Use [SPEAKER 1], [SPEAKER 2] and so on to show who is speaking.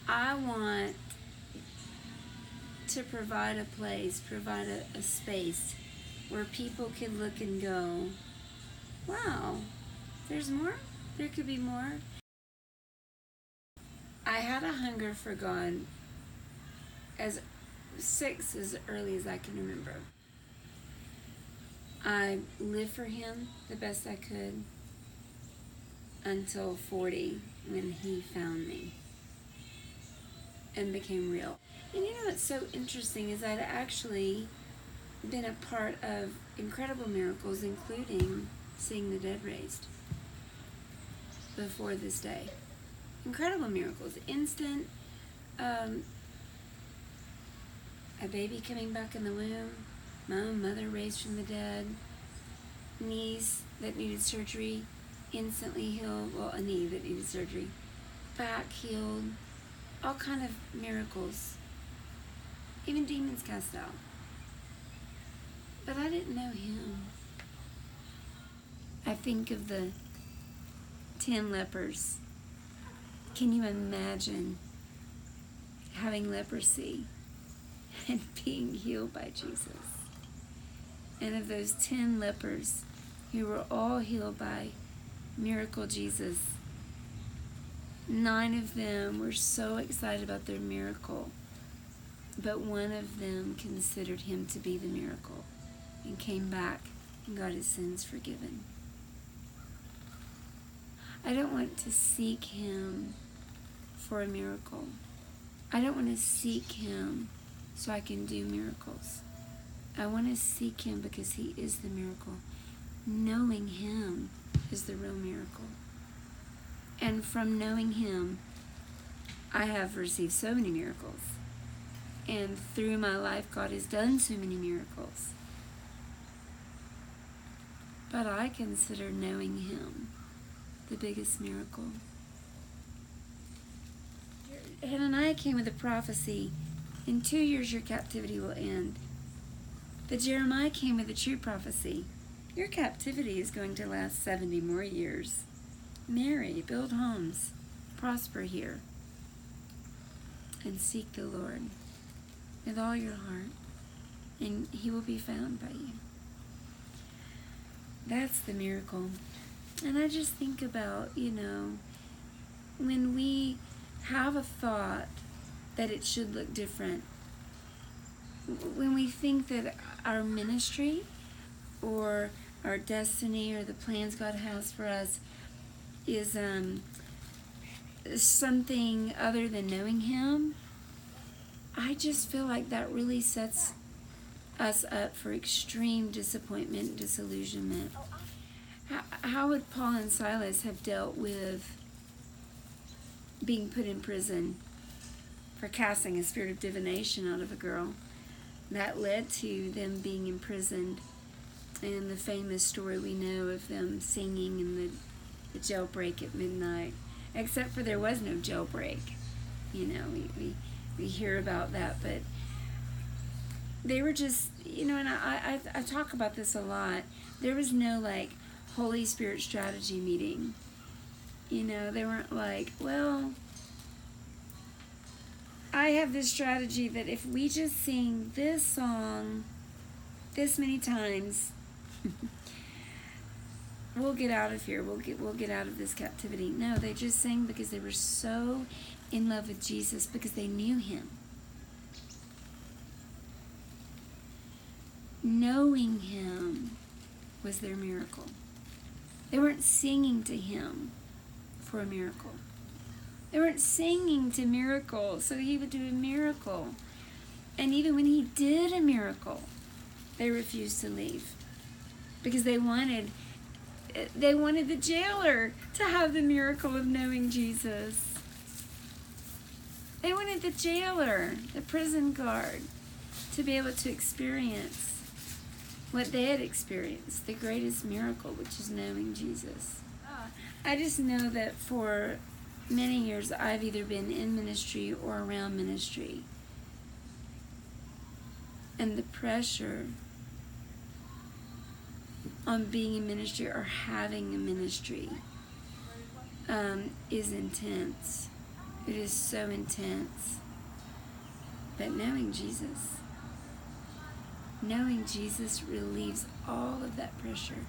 [SPEAKER 1] I want to provide a place, provide a space where people can look and go, wow, there's more? There could be more? I had a hunger for God as early as I can remember. I lived for Him the best I could until 40 when He found me and became real. And you know what's so interesting is I'd actually been a part of incredible miracles, including seeing the dead raised before this day. Incredible miracles. Instant, a baby coming back in the womb, my own mother raised from the dead, knees that needed surgery, instantly healed, well, a knee that needed surgery, back healed, all kind of miracles, even demons cast out. But I didn't know Him. I think of the 10 lepers. Can you imagine having leprosy and being healed by Jesus? And of those 10 lepers who were all healed by miracle Jesus, 9 of them were so excited about their miracle, but one of them considered Him to be the miracle and came back and got his sins forgiven. I don't want to seek Him for a miracle. I don't want to seek Him so I can do miracles. I want to seek Him because He is the miracle. Knowing Him is the real miracle. And from knowing Him, I have received so many miracles. And through my life, God has done so many miracles. But I consider knowing Him the biggest miracle. Hananiah came with a prophecy, in 2 years your captivity will end. But Jeremiah came with a true prophecy. Your captivity is going to last 70 more years. Marry, build homes, prosper here, and seek the Lord with all your heart, and He will be found by you. That's the miracle. And I just think about, when we have a thought that it should look different, when we think that our ministry or our destiny or the plans God has for us is something other than knowing Him, I just feel like that really sets us up for extreme disappointment and disillusionment. How would Paul and Silas have dealt with being put in prison for casting a spirit of divination out of a girl? That led to them being imprisoned, and the famous story we know of them singing in the jailbreak at midnight. Except for there was no jailbreak. We hear about that, but they were just, and I talk about this a lot. There was no Holy Spirit strategy meeting. They weren't like, well, I have this strategy that if we just sing this song this many times, we'll get out of here. We'll get out of this captivity. No, they just sang because they were so in love with Jesus, because they knew Him. Knowing Him was their miracle. They weren't singing to Him for a miracle. They weren't singing to miracles so He would do a miracle. And even when He did a miracle, they refused to leave because they wanted the jailer to have the miracle of knowing Jesus. They wanted the jailer, the prison guard, to be able to experience what they had experienced, the greatest miracle, which is knowing Jesus. I just know that for many years I've either been in ministry or around ministry. And the pressure on being in ministry or having a ministry is intense. It is so intense. But knowing Jesus relieves all of that pressure.